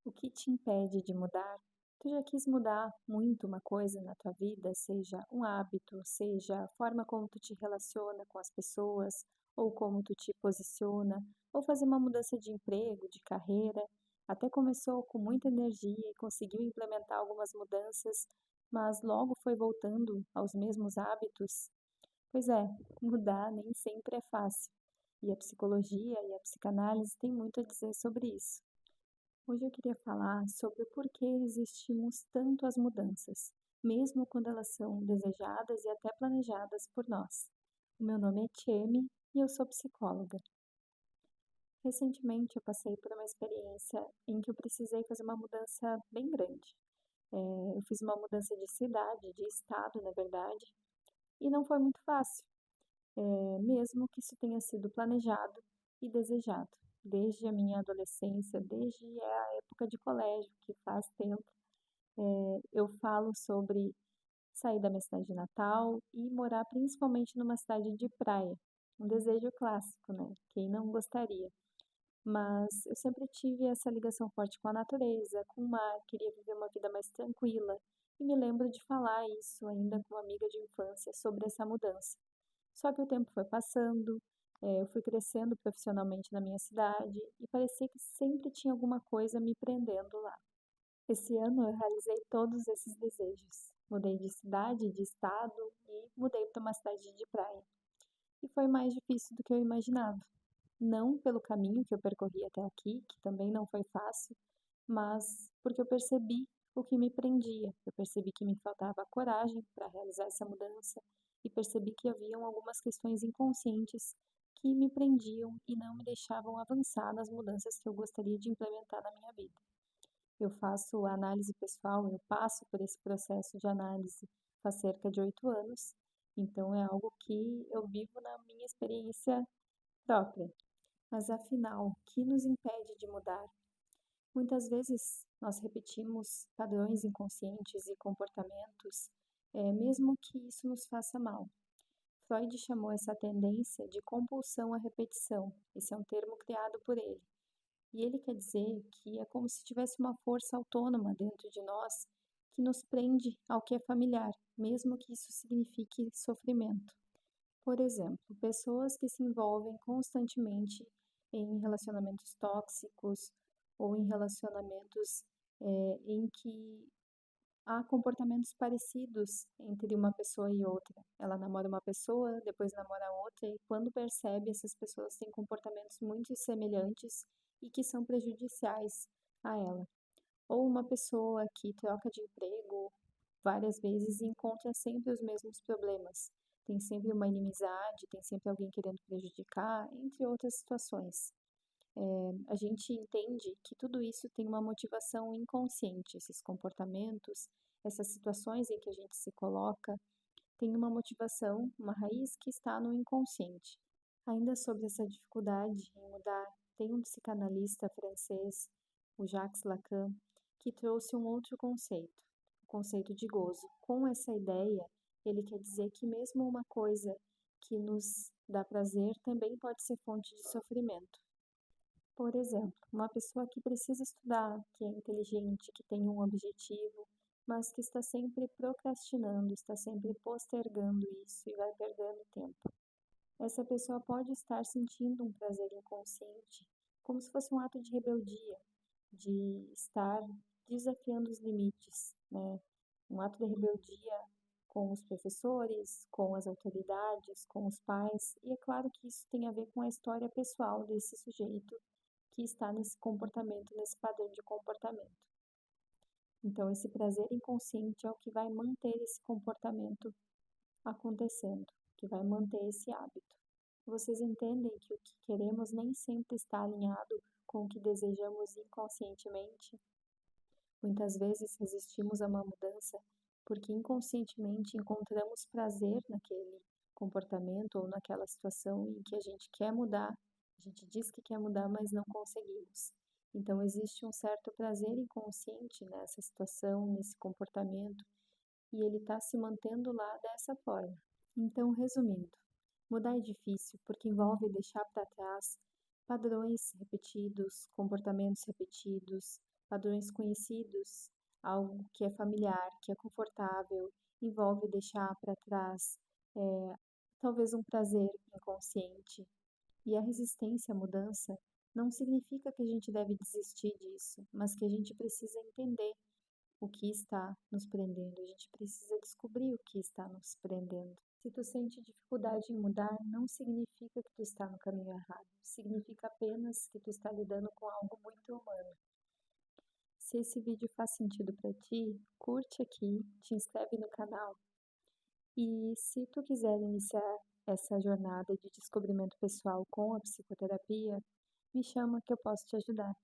O que te impede de mudar? Tu já quis mudar muito uma coisa na tua vida, seja um hábito, seja a forma como tu te relaciona com as pessoas, ou como tu te posiciona, ou fazer uma mudança de emprego, de carreira. Até começou com muita energia e conseguiu implementar algumas mudanças, mas logo foi voltando aos mesmos hábitos. Pois é, mudar nem sempre é fácil. E a psicologia e a psicanálise têm muito a dizer sobre isso. Hoje eu queria falar sobre o porquê resistimos tanto às mudanças, mesmo quando elas são desejadas e até planejadas por nós. O meu nome é Tieme e eu sou psicóloga. Recentemente eu passei por uma experiência em que eu precisei fazer uma mudança bem grande. Eu fiz uma mudança de cidade, de estado, na verdade, e não foi muito fácil, mesmo que isso tenha sido planejado e desejado. Desde a minha adolescência, desde a época de colégio, que faz tempo, eu falo sobre sair da minha cidade natal e morar principalmente numa cidade de praia. Um desejo clássico, né? Quem não gostaria? Mas eu sempre tive essa ligação forte com a natureza, com o mar, queria viver uma vida mais tranquila. E me lembro de falar isso ainda com uma amiga de infância sobre essa mudança. Só que o tempo foi passando, eu fui crescendo profissionalmente na minha cidade e parecia que sempre tinha alguma coisa me prendendo lá. Esse ano eu realizei todos esses desejos. Mudei de cidade, de estado e mudei para uma cidade de praia. E foi mais difícil do que eu imaginava. Não pelo caminho que eu percorri até aqui, que também não foi fácil, mas porque eu percebi o que me prendia. Eu percebi que me faltava coragem para realizar essa mudança e percebi que haviam algumas questões inconscientes que me prendiam e não me deixavam avançar nas mudanças que eu gostaria de implementar na minha vida. Eu faço análise pessoal, eu passo por esse processo de análise faz cerca de 8 anos, então é algo que eu vivo na minha experiência própria. Mas afinal, o que nos impede de mudar? Muitas vezes nós repetimos padrões inconscientes e comportamentos, mesmo que isso nos faça mal. Freud chamou essa tendência de compulsão à repetição. Esse é um termo criado por ele. E ele quer dizer que é como se tivesse uma força autônoma dentro de nós que nos prende ao que é familiar, mesmo que isso signifique sofrimento. Por exemplo, pessoas que se envolvem constantemente em relacionamentos tóxicos ou em relacionamentos em que há comportamentos parecidos entre uma pessoa e outra. Ela namora uma pessoa, depois namora outra, e quando percebe, essas pessoas têm comportamentos muito semelhantes e que são prejudiciais a ela. Ou uma pessoa que troca de emprego várias vezes e encontra sempre os mesmos problemas. Tem sempre uma inimizade, tem sempre alguém querendo prejudicar, entre outras situações. A gente entende que tudo isso tem uma motivação inconsciente, esses comportamentos, essas situações em que a gente se coloca, tem uma motivação, uma raiz que está no inconsciente. Ainda sobre essa dificuldade em mudar, tem um psicanalista francês, o Jacques Lacan, que trouxe um outro conceito, o conceito de gozo. Com essa ideia, ele quer dizer que mesmo uma coisa que nos dá prazer também pode ser fonte de sofrimento. Por exemplo, uma pessoa que precisa estudar, que é inteligente, que tem um objetivo, mas que está sempre procrastinando, está sempre postergando isso e vai perdendo tempo. Essa pessoa pode estar sentindo um prazer inconsciente, como se fosse um ato de rebeldia, de estar desafiando os limites, né? Um ato de rebeldia com os professores, com as autoridades, com os pais, e é claro que isso tem a ver com a história pessoal desse sujeito que está nesse comportamento, nesse padrão de comportamento. Então, esse prazer inconsciente é o que vai manter esse comportamento acontecendo, que vai manter esse hábito. Vocês entendem que o que queremos nem sempre está alinhado com o que desejamos inconscientemente? Muitas vezes resistimos a uma mudança porque inconscientemente encontramos prazer naquele comportamento ou naquela situação em que a gente quer mudar, a gente diz que quer mudar, mas não conseguimos. Então, existe um certo prazer inconsciente nessa situação, nesse comportamento, e ele está se mantendo lá dessa forma. Então, resumindo, mudar é difícil porque envolve deixar para trás padrões repetidos, comportamentos repetidos, padrões conhecidos, algo que é familiar, que é confortável, envolve deixar para trás, talvez um prazer inconsciente. E a resistência à mudança não significa que a gente deve desistir disso, mas que a gente precisa entender o que está nos prendendo, a gente precisa descobrir o que está nos prendendo. Se tu sente dificuldade em mudar, não significa que tu está no caminho errado, significa apenas que tu está lidando com algo muito humano. Se esse vídeo faz sentido para ti, curte aqui, te inscreve no canal e se tu quiser iniciar essa jornada de descobrimento pessoal com a psicoterapia, me chama que eu posso te ajudar.